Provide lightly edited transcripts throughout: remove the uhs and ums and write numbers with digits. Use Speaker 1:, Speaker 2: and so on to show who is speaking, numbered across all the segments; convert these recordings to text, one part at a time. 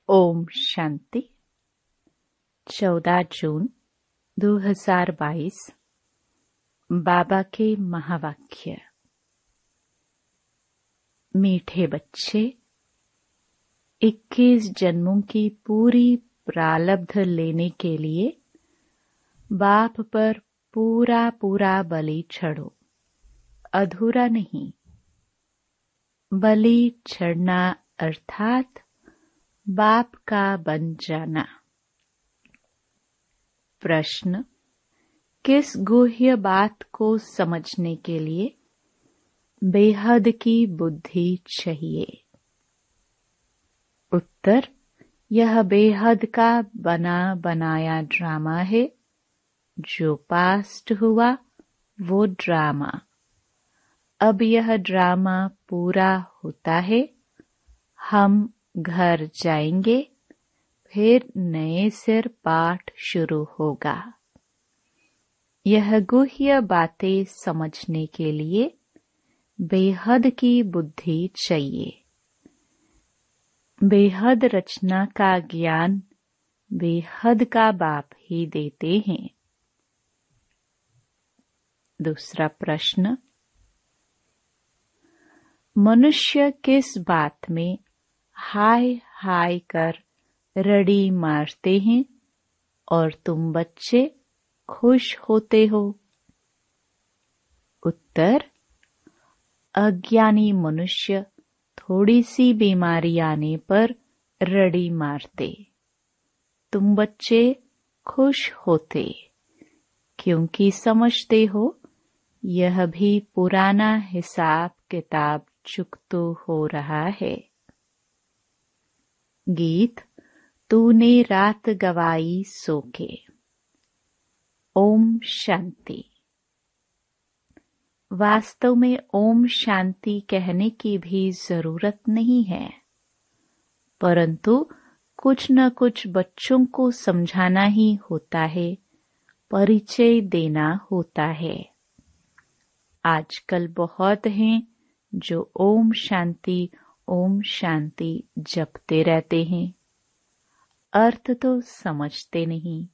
Speaker 1: ओम शांति। 14 जून 2022। बाबा के महावाक्य। मीठे बच्चे, 21 जन्मों की पूरी प्रारब्ध लेने के लिए बाप पर पूरा पूरा बलि चढ़ो, अधूरा नहीं। बलि चढ़ना अर्थात बाप का बन जाना। प्रश्न: किस गुह्य बात को समझने के लिए बेहद की बुद्धि चाहिए? उत्तर: यह बेहद का बना बनाया ड्रामा है। जो पास्ट हुआ वो ड्रामा। अब यह ड्रामा पूरा होता है। हम घर जाएंगे, फिर नए सिर पाठ शुरू होगा। यह गुह्य बातें समझने के लिए बेहद की बुद्धि चाहिए। बेहद रचना का ज्ञान बेहद का बाप ही देते हैं। दूसरा प्रश्न: मनुष्य किस बात में हाय हाय कर रड़ी मारते हैं और तुम बच्चे खुश होते हो? उत्तर: अज्ञानी मनुष्य थोड़ी सी बीमारी आने पर रड़ी मारते, तुम बच्चे खुश होते, क्योंकि समझते हो यह भी पुराना हिसाब किताब चुकतो हो रहा है। गीत तूने रात गवाई सो के। ओम शांति। वास्तव में ओम शांति कहने की भी जरूरत नहीं है, परंतु कुछ न कुछ बच्चों को समझाना ही होता है, परिचय देना होता है। आजकल बहुत हैं जो ओम शांति जपते रहते हैं, अर्थ तो समझते नहीं।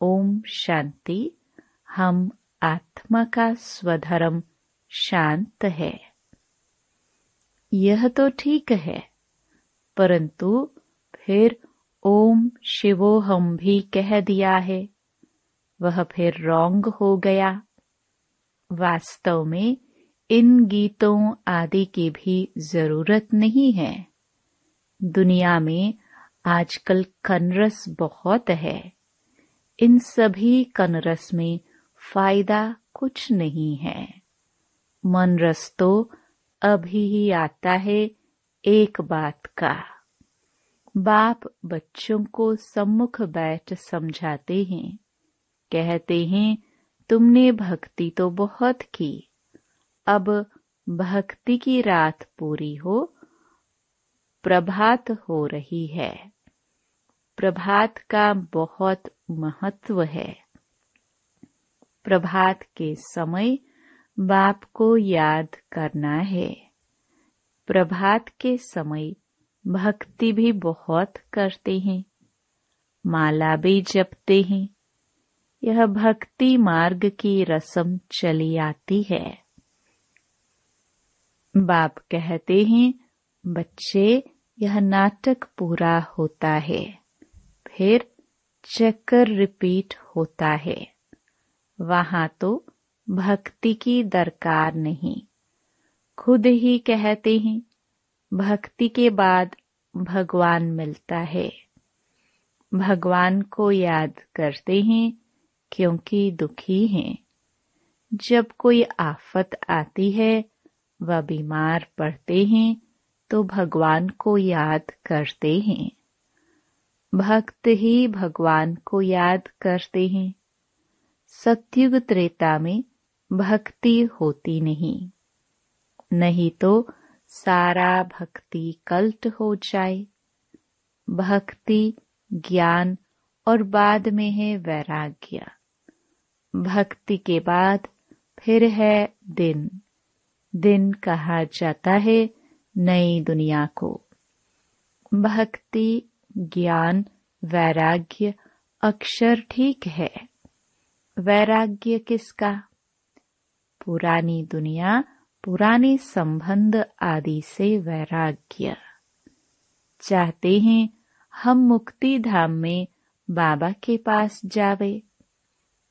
Speaker 1: ओम शांति हम आत्मा का स्वधर्म शांत है, यह तो ठीक है, परंतु फिर ओम शिवोहम भी कह दिया है, वह फिर रॉन्ग हो गया। वास्तव में इन गीतों आदि की भी जरूरत नहीं है। दुनिया में आजकल कनरस बहुत है। इन सभी कनरस में फायदा कुछ नहीं है। मन रस तो अभी ही आता है एक बात का। बाप बच्चों को सम्मुख बैठ समझाते हैं, कहते हैं तुमने भक्ति तो बहुत की, अब भक्ति की रात पूरी हो, प्रभात हो रही है। प्रभात का बहुत महत्व है। प्रभात के समय बाप को याद करना है। प्रभात के समय भक्ति भी बहुत करते हैं, माला भी जपते हैं। यह भक्ति मार्ग की रस्म चली आती है। बाप कहते हैं बच्चे, यह नाटक पूरा होता है, फिर चक्कर रिपीट होता है। वहां तो भक्ति की दरकार नहीं। खुद ही कहते हैं भक्ति के बाद भगवान मिलता है। भगवान को याद करते हैं क्योंकि दुखी हैं। जब कोई आफत आती है, वह बीमार पड़ते हैं, तो भगवान को याद करते हैं। भक्त ही भगवान को याद करते हैं। सतयुग त्रेता में भक्ति होती नहीं, नहीं तो सारा भक्ति कल्ट हो जाए। भक्ति ज्ञान और बाद में है वैराग्य। भक्ति के बाद फिर है दिन। दिन कहा जाता है नई दुनिया को। भक्ति, ज्ञान, वैराग्य अक्षर ठीक है। वैराग्य किसका? पुरानी दुनिया, पुराने संबंध आदि से वैराग्य। चाहते हैं हम मुक्ति धाम में बाबा के पास जावे।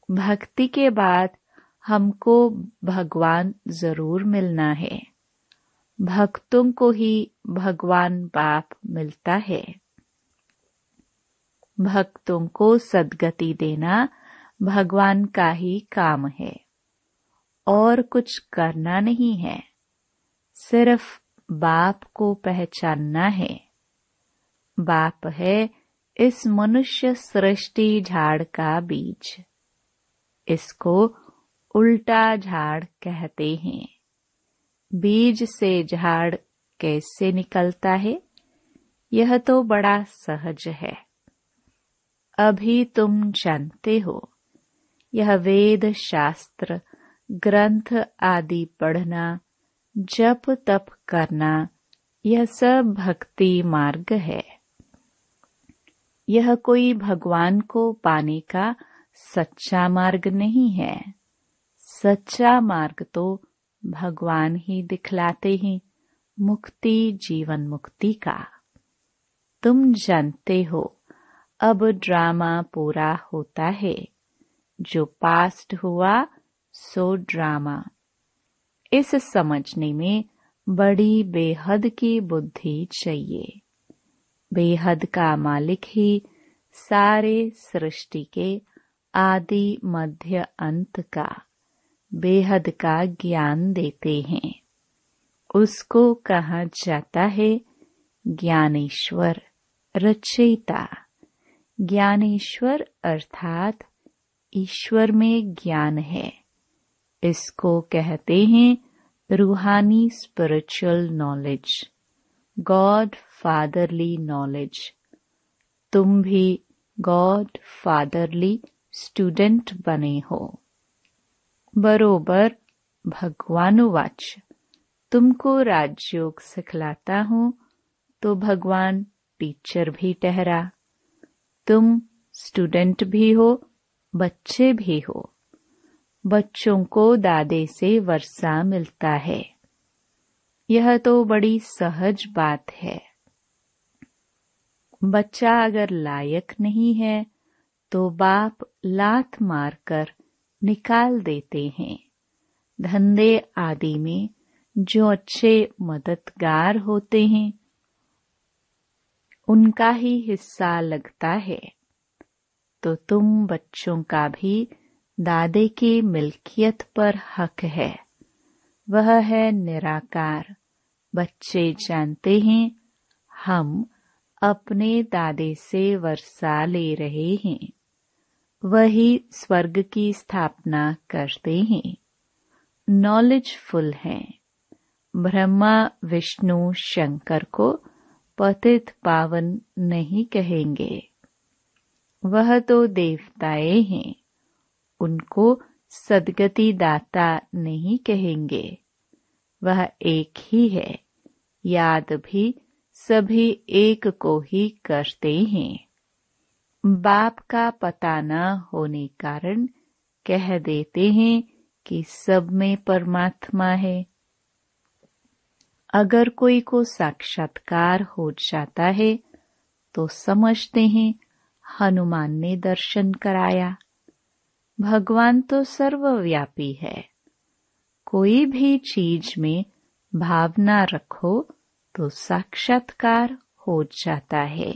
Speaker 1: भक्ति के बाद हमको भगवान जरूर मिलना है। भक्तों को ही भगवान बाप मिलता है। भक्तों को सद्गति देना भगवान का ही काम है और कुछ करना नहीं है। सिर्फ बाप को पहचानना है। बाप है इस मनुष्य सृष्टि झाड़ का बीज। इसको उल्टा झाड़ कहते हैं। बीज से झाड़ कैसे निकलता है, यह तो बड़ा सहज है। अभी तुम जानते हो, यह वेद शास्त्र ग्रंथ आदि पढ़ना, जप तप करना, यह सब भक्ति मार्ग है। यह कोई भगवान को पाने का सच्चा मार्ग नहीं है। सच्चा मार्ग तो भगवान ही दिखलाते हैं, मुक्ति जीवन मुक्ति का। तुम जानते हो अब ड्रामा पूरा होता है। जो पास्ट हुआ सो ड्रामा। इस समझने में बड़ी बेहद की बुद्धि चाहिए। बेहद का मालिक ही सारे सृष्टि के आदि मध्य अंत का बेहद का ज्ञान देते हैं। उसको कहा जाता है ज्ञानेश्वर, रचयिता। ज्ञानेश्वर अर्थात ईश्वर में ज्ञान है। इसको कहते हैं रूहानी spiritual knowledge, God fatherly knowledge. तुम भी गॉड फादरली स्टूडेंट बने हो। बरोबर भगवानुवाच, तुमको राजयोग सिखलाता हूँ तो भगवान टीचर भी ठहरा। तुम स्टूडेंट भी हो, बच्चे भी हो। बच्चों को दादे से वर्षा मिलता है। यह तो बड़ी सहज बात है। बच्चा अगर लायक नहीं है तो बाप लात मारकर निकाल देते हैं। धंधे आदि में जो अच्छे मददगार होते हैं उनका ही हिस्सा लगता है। तो तुम बच्चों का भी दादे की मिल्कियत पर हक है। वह है निराकार। बच्चे जानते हैं हम अपने दादे से वर्षा ले रहे हैं। वही स्वर्ग की स्थापना करते हैं। नॉलेजफुल हैं। ब्रह्मा विष्णु शंकर को पतित पावन नहीं कहेंगे। वह तो देवताएं हैं। उनको सद्गति दाता नहीं कहेंगे। वह एक ही है। याद भी सभी एक को ही करते हैं। बाप का पता न होने कारण कह देते हैं कि सब में परमात्मा है। अगर कोई को साक्षात्कार हो जाता है तो समझते हैं हनुमान ने दर्शन कराया। भगवान तो सर्वव्यापी है। कोई भी चीज में भावना रखो तो साक्षात्कार हो जाता है।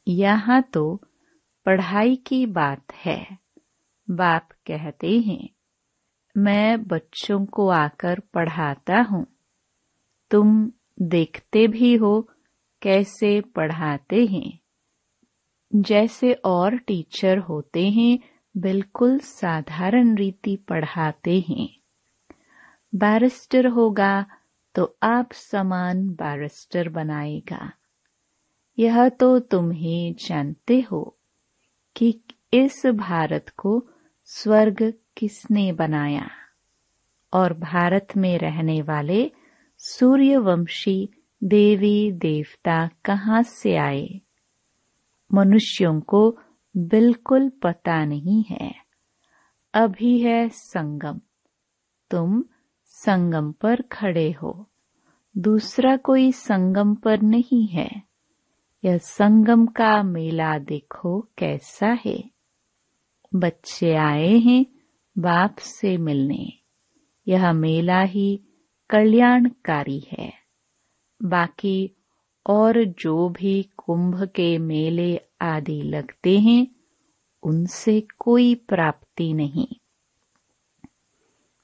Speaker 1: यहाँ तो पढ़ाई की बात है। बाप कहते हैं मैं बच्चों को आकर पढ़ाता हूँ। तुम देखते भी हो कैसे पढ़ाते हैं। जैसे और टीचर होते हैं बिल्कुल साधारण रीति पढ़ाते हैं। बैरिस्टर होगा तो आप समान बैरिस्टर बनाएगा। यह तो तुम ही जानते हो कि इस भारत को स्वर्ग किसने बनाया और भारत में रहने वाले सूर्यवंशी देवी देवता कहाँ से आए? मनुष्यों को बिल्कुल पता नहीं है। अभी है संगम, तुम संगम पर खड़े हो, दूसरा कोई संगम पर नहीं है। यह संगम का मेला देखो कैसा है। बच्चे आए हैं बाप से मिलने। यह मेला ही कल्याणकारी है। बाकी और जो भी कुंभ के मेले आदि लगते हैं उनसे कोई प्राप्ति नहीं।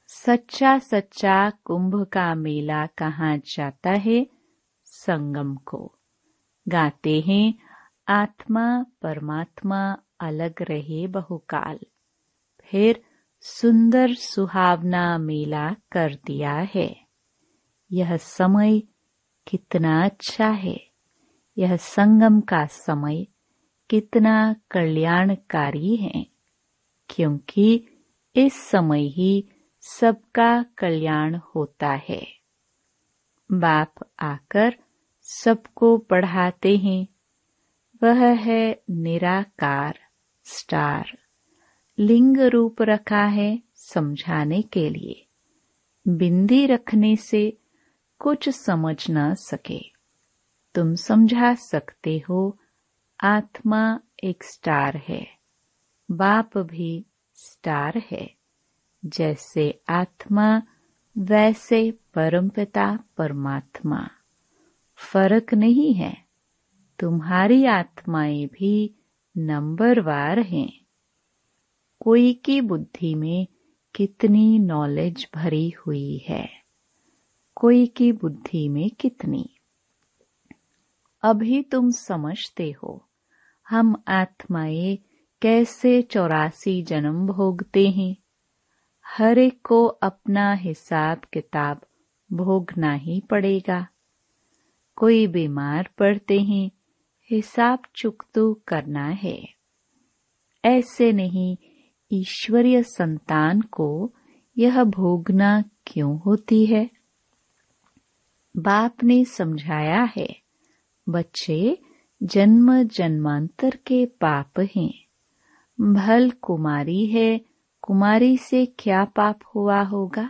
Speaker 1: सच्चा सच्चा कुंभ का मेला कहाँ जाता है? संगम को। गाते हैं आत्मा परमात्मा अलग रहे बहुकाल, फिर सुंदर सुहावना मेला कर दिया है। यह समय कितना अच्छा है। यह संगम का समय कितना कल्याणकारी है, क्योंकि इस समय ही सबका कल्याण होता है। बाप आकर सबको पढ़ाते हैं। वह है निराकार स्टार। लिंग रूप रखा है समझाने के लिए। बिंदी रखने से कुछ समझ न सके, तुम समझा सकते हो। आत्मा एक स्टार है, बाप भी स्टार है। जैसे आत्मा वैसे परमपिता परमात्मा। फर्क नहीं है। तुम्हारी आत्माएं भी नंबरवार हैं। कोई की बुद्धि में कितनी नॉलेज भरी हुई है, कोई की बुद्धि में कितनी। अभी तुम समझते हो हम आत्माएं कैसे 84 जन्म भोगते हैं। हर एक को अपना हिसाब किताब भोगना ही पड़ेगा। कोई बीमार पड़ते हैं, हिसाब चुकतू करना है। ऐसे नहीं, ईश्वरीय संतान को यह भोगना क्यों होती है? बाप ने समझाया है, बच्चे जन्म जन्मांतर के पाप हैं। भल कुमारी है, कुमारी से क्या पाप हुआ होगा?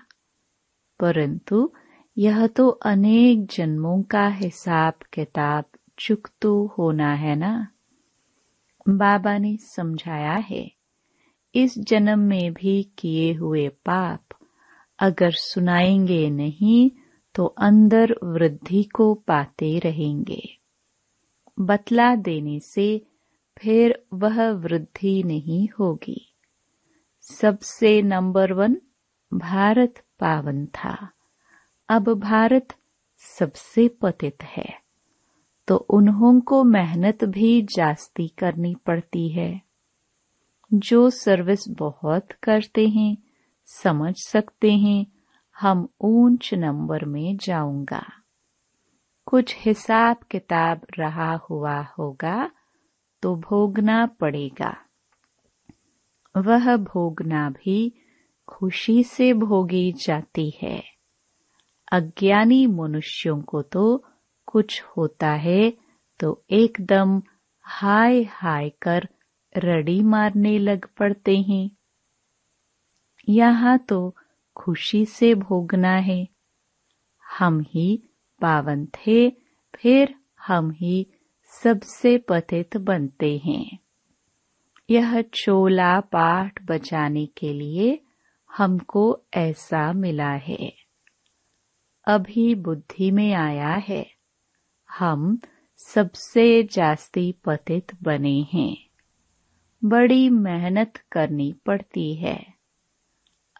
Speaker 1: परंतु यह तो अनेक जन्मों का हिसाब किताब चुकतू होना है ना। बाबा ने समझाया है, इस जन्म में भी किए हुए पाप अगर सुनाएंगे नहीं तो अंदर वृद्धि को पाते रहेंगे। बतला देने से फिर वह वृद्धि नहीं होगी। सबसे नंबर 1 भारत पावन था, अब भारत सबसे पतित है, तो उन्हों को मेहनत भी जास्ती करनी पड़ती है। जो सर्विस बहुत करते हैं समझ सकते हैं हम ऊंच नंबर में जाऊंगा। कुछ हिसाब किताब रहा हुआ होगा तो भोगना पड़ेगा। वह भोगना भी खुशी से भोगी जाती है। अज्ञानी मनुष्यों को तो कुछ होता है तो एकदम हाय हाय कर रड़ी मारने लग पड़ते हैं। यहाँ तो खुशी से भोगना है। हम ही पावन थे, फिर हम ही सबसे पतित बनते हैं। यह चोला पाठ बजाने के लिए हमको ऐसा मिला है। अभी बुद्धि में आया है, हम सबसे जास्ती पतित बने हैं। बड़ी मेहनत करनी पड़ती है।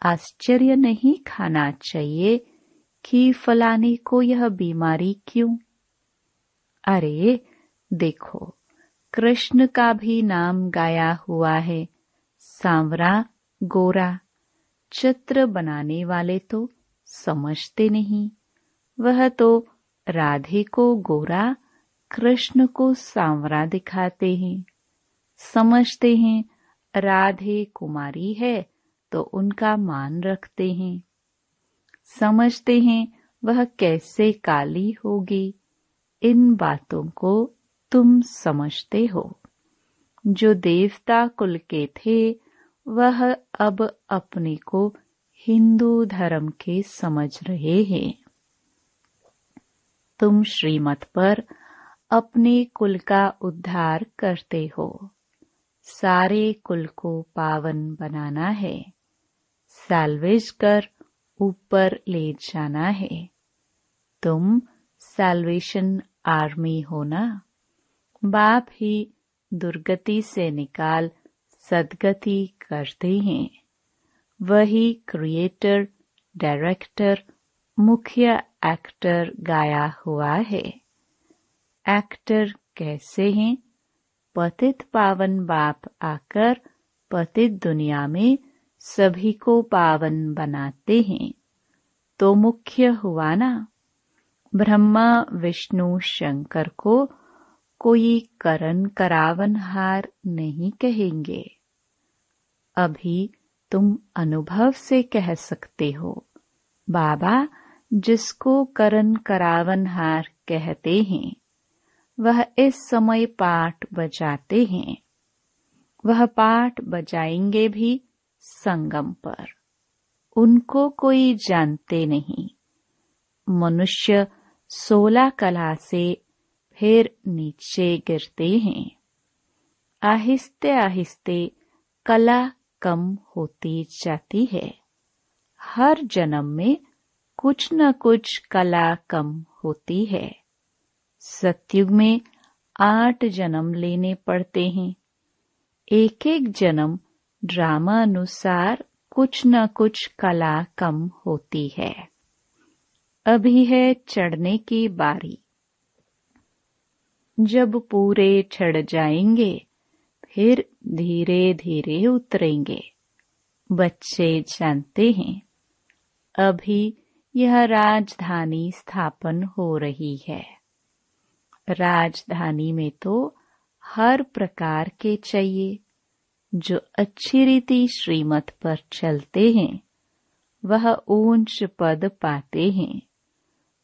Speaker 1: आश्चर्य नहीं खाना चाहिए कि फलाने को यह बीमारी क्यों। अरे देखो, कृष्ण का भी नाम गाया हुआ है, सांवरा गोरा। चित्र बनाने वाले तो समझते नहीं। वह तो राधे को गोरा, कृष्ण को सांवरा दिखाते हैं। समझते हैं राधे कुमारी है तो उनका मान रखते हैं। समझते हैं वह कैसे काली होगी, इन बातों को तुम समझते हो। जो देवता कुल के थे वह अब अपने को हिंदू धर्म के समझ रहे हैं। तुम श्रीमत पर अपने कुल का उद्धार करते हो। सारे कुल को पावन बनाना है, साल्वेज कर ऊपर ले जाना है। तुम सैल्वेशन आर्मी हो ना। बाप ही दुर्गति से निकाल सद्गति करते हैं। वही क्रिएटर, डायरेक्टर, मुख्य एक्टर गाया हुआ है। एक्टर कैसे हैं? पतित पावन बाप आकर पतित दुनिया में सभी को पावन बनाते हैं, तो मुख्य हुआ ना। ब्रह्मा विष्णु शंकर को कोई करण करावनहार नहीं कहेंगे। अभी तुम अनुभव से कह सकते हो, बाबा जिसको करण करावनहार कहते हैं वह इस समय पाठ बजाते हैं। वह पाठ बजाएंगे भी संगम पर। उनको कोई जानते नहीं। मनुष्य 16 कला से फिर नीचे गिरते हैं। आहिस्ते आहिस्ते कला कम होती जाती है। हर जन्म में कुछ न कुछ कला कम होती है। सतयुग में 8 जन्म लेने पड़ते हैं। एक एक जन्म ड्रामा अनुसार कुछ न कुछ कला कम होती है। अभी है चढ़ने की बारी। जब पूरे चढ़ जाएंगे फिर धीरे धीरे उतरेंगे। बच्चे जानते हैं अभी यह राजधानी स्थापन हो रही है। राजधानी में तो हर प्रकार के चाहिए। जो अच्छी रीति श्रीमत पर चलते हैं वह ऊंच पद पाते हैं।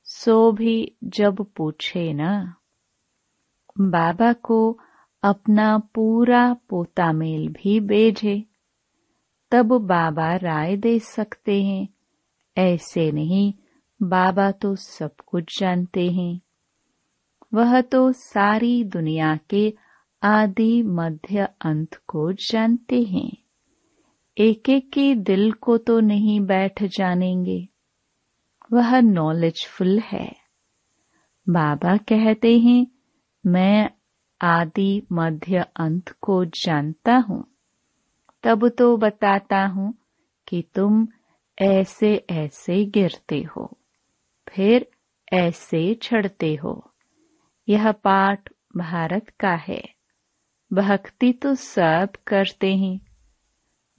Speaker 1: सो भी जब पूछे ना, बाबा को अपना पूरा पोता मेल भी भेजे, तब बाबा राय दे सकते हैं। ऐसे नहीं, बाबा तो सब कुछ जानते हैं। वह तो सारी दुनिया के आदि मध्य अंत को जानते हैं। एक एक के दिल को तो नहीं बैठ जानेंगे। वह नॉलेजफुल है। बाबा कहते हैं मैं आदि मध्य अंत को जानता हूँ। तब तो बताता हूँ कि तुम ऐसे ऐसे गिरते हो, फिर ऐसे चढ़ते हो। यह पाठ भारत का है। भक्ति तो सब करते हैं।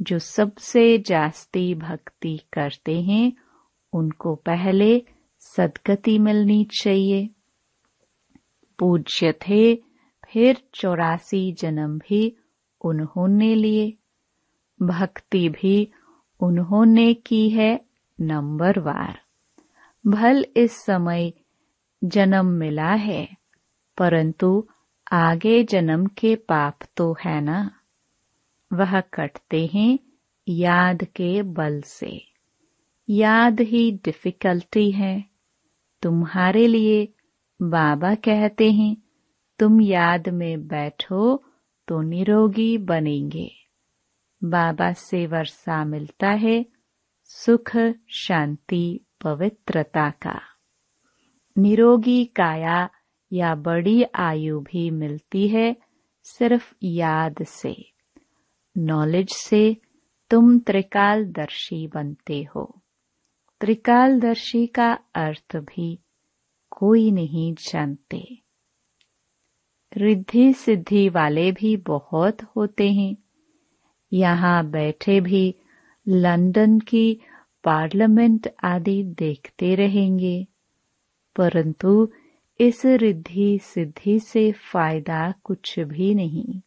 Speaker 1: जो सबसे जास्ती भक्ति करते हैं उनको पहले सद्गति मिलनी चाहिए। पूज्य थे, फिर 84 जन्म भी उन्होंने लिए। भक्ति भी उन्होंने की है नंबरवार। भल इस समय जन्म मिला है, परंतु आगे जन्म के पाप तो है ना। वह कटते हैं याद के बल से। याद ही डिफिकल्टी है तुम्हारे लिए। बाबा कहते हैं तुम याद में बैठो तो निरोगी बनेंगे। बाबा से वर्षा मिलता है सुख, शांति, पवित्रता का। निरोगी काया या बड़ी आयु भी मिलती है सिर्फ याद से। नॉलेज से तुम त्रिकालदर्शी बनते हो। त्रिकालदर्शी का अर्थ भी कोई नहीं जानते। रिद्धि सिद्धि वाले भी बहुत होते हैं। यहाँ बैठे भी लंदन की पार्लियामेंट आदि देखते रहेंगे, परंतु इस रिद्धि सिद्धि से फायदा कुछ भी नहीं।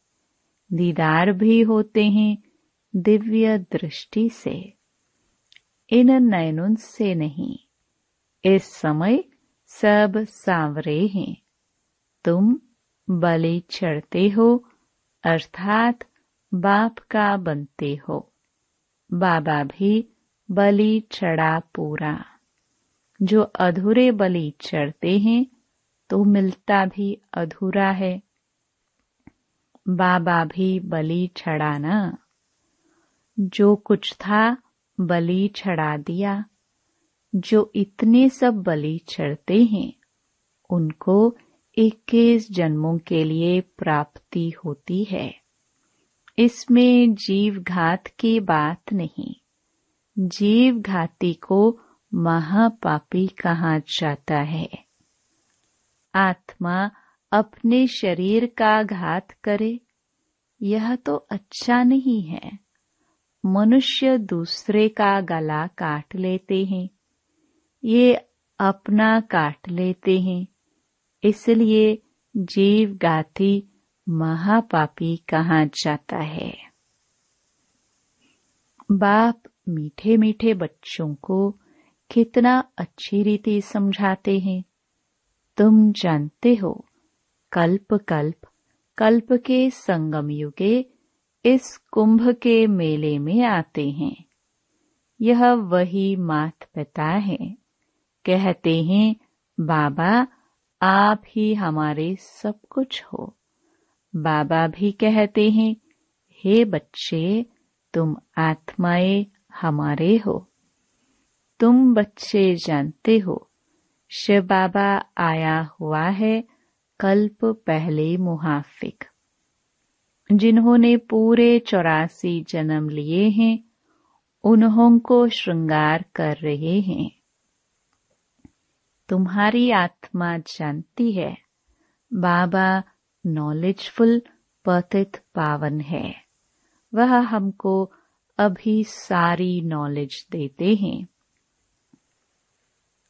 Speaker 1: दीदार भी होते हैं दिव्य दृष्टि से, इन नयनों से नहीं। इस समय सब सांवरे हैं, तुम बलि चढ़ते हो अर्थात बाप का बनते हो। बाबा भी बलि चढ़ा पूरा। जो अधूरे बलि चढ़ते हैं तो मिलता भी अधूरा है। बाबा भी बलि चढ़ाना। जो कुछ था बलि चढ़ा दिया। जो इतने सब बलि चढ़ते हैं उनको 21 जन्मों के लिए प्राप्ति होती है। इसमें जीव घात की बात नहीं। जीव घाती को महापापी कहा जाता है। आत्मा अपने शरीर का घात करे यह तो अच्छा नहीं है। मनुष्य दूसरे का गला काट लेते हैं, ये अपना काट लेते हैं, इसलिए जीव घाती महापापी कहा जाता है। बाप मीठे मीठे बच्चों को कितना अच्छी रीति समझाते हैं। तुम जानते हो कल्प कल्प कल्प के संगम युगे इस कुंभ के मेले में आते हैं। यह वही मात पिता है। कहते हैं बाबा आप ही हमारे सब कुछ हो। बाबा भी कहते हैं हे बच्चे तुम आत्माएं हमारे हो। तुम बच्चे जानते हो शिव बाबा आया हुआ है कल्प पहले मुहाफिक। जिन्होंने पूरे 84 जन्म लिए हैं उन्हों को श्रृंगार कर रहे हैं। तुम्हारी आत्मा जानती है बाबा नॉलेजफुल पतित पावन है। वह हमको अभी सारी नॉलेज देते हैं।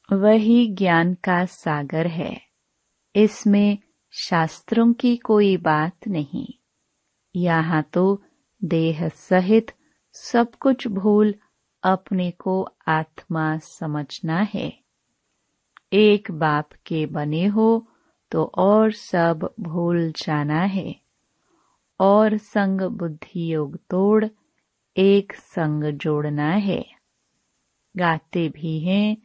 Speaker 1: वही ज्ञान का सागर है। इसमें शास्त्रों की कोई बात नहीं। यहाँ तो देह सहित सब कुछ भूल अपने को आत्मा समझना है। एक बाप के बने हो तो और सब भूल जाना है। और संग बुद्धि योग तोड़ एक संग जोड़ना है। गाते भी हैं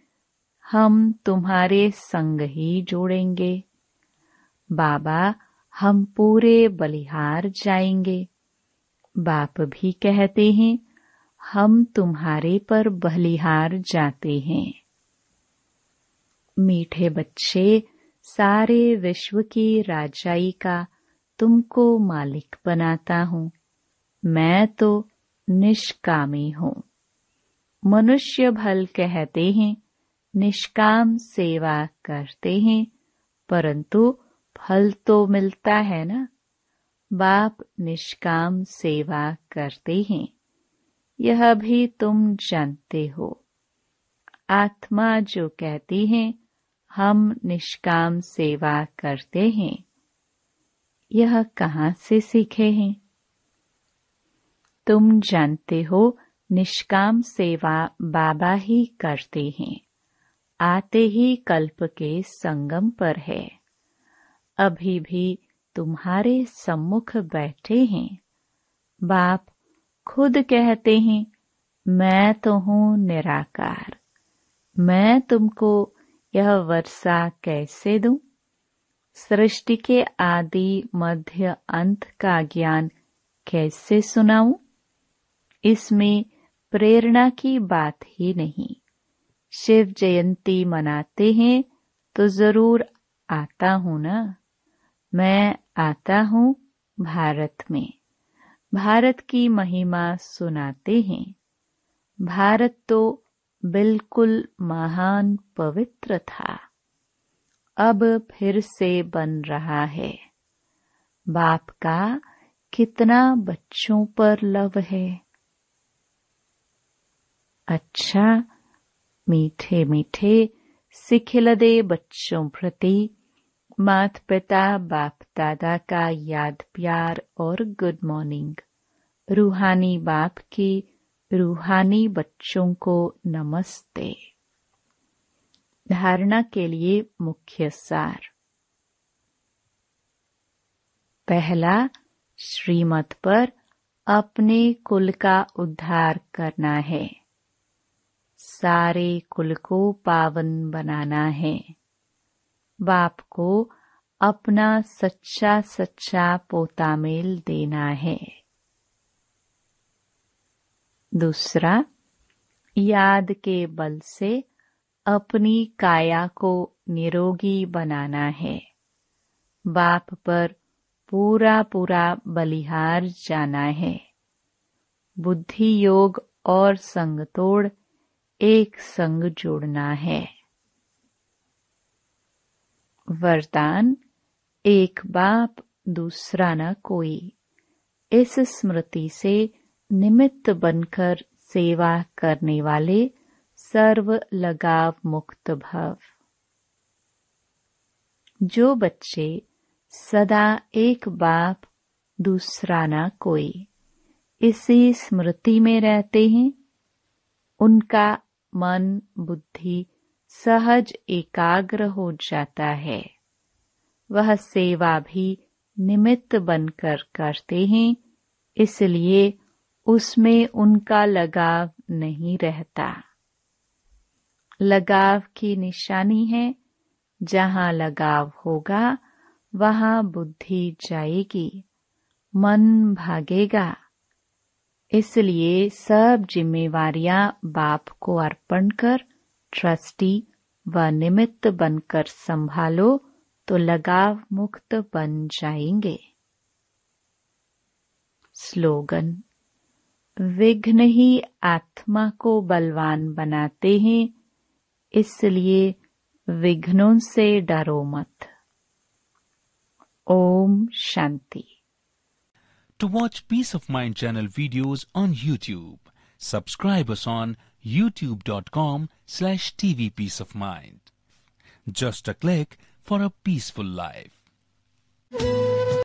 Speaker 1: हम तुम्हारे संग ही जोड़ेंगे। बाबा हम पूरे बलिहार जाएंगे। बाप भी कहते हैं हम तुम्हारे पर बलिहार जाते हैं। मीठे बच्चे सारे विश्व की राजाई का तुमको मालिक बनाता हूँ। मैं तो निष्कामी हूँ। मनुष्य भल कहते हैं निष्काम सेवा करते हैं परंतु फल तो मिलता है ना। बाप निष्काम सेवा करते हैं यह भी तुम जानते हो। आत्मा जो कहती है हम निष्काम सेवा करते हैं यह कहाँ से सीखे हैं। तुम जानते हो निष्काम सेवा बाबा ही करते हैं। आते ही कल्प के संगम पर है। अभी भी तुम्हारे सम्मुख बैठे हैं। बाप खुद कहते हैं मैं तो हूँ निराकार। मैं तुमको यह वर्षा कैसे दूं। सृष्टि के आदि मध्य अंत का ज्ञान कैसे सुनाऊं। इसमें प्रेरणा की बात ही नहीं। शिव जयंती मनाते हैं तो जरूर आता हूँ ना। मैं आता हूँ भारत में। भारत की महिमा सुनाते हैं। भारत तो बिल्कुल महान पवित्र था। अब फिर से बन रहा है। बाप का कितना बच्चों पर लव है। अच्छा मीठे मीठे सिखिलदे बच्चों प्रति मात पिता बाप दादा का याद प्यार और गुड मॉर्निंग। रूहानी बाप की रूहानी बच्चों को नमस्ते। धारणा के लिए मुख्य सार। पहला श्रीमत पर अपने कुल का उद्धार करना है, सारे कुल को पावन बनाना है, बाप को अपना सच्चा सच्चा पोता मेल देना है। दूसरा, याद के बल से अपनी काया को निरोगी बनाना है, बाप पर पूरा पूरा बलिहार जाना है, बुद्धि योग और संग तोड़ एक संग जोड़ना है। वरदान, एक बाप दूसरा न कोई, इस स्मृति से निमित्त बनकर सेवा करने वाले सर्व लगाव मुक्त भव। जो बच्चे सदा एक बाप दूसरा न कोई इसी स्मृति में रहते हैं, उनका मन बुद्धि सहज एकाग्र हो जाता है। वह सेवा भी निमित्त बनकर करते हैं, इसलिए उसमें उनका लगाव नहीं रहता। लगाव की निशानी है, जहाँ लगाव होगा वहाँ बुद्धि जाएगी, मन भागेगा। इसलिए सब जिम्मेवारियां बाप को अर्पण कर ट्रस्टी व निमित्त बनकर संभालो तो लगाव मुक्त बन जाएंगे। स्लोगन, विघ्न ही आत्मा को बलवान बनाते हैं, इसलिए विघ्नों से डरो मत। Om Shanti.
Speaker 2: To watch Peace of Mind channel videos on YouTube, subscribe us on youtube.com/tvpeaceofmind. Just a click for a peaceful life.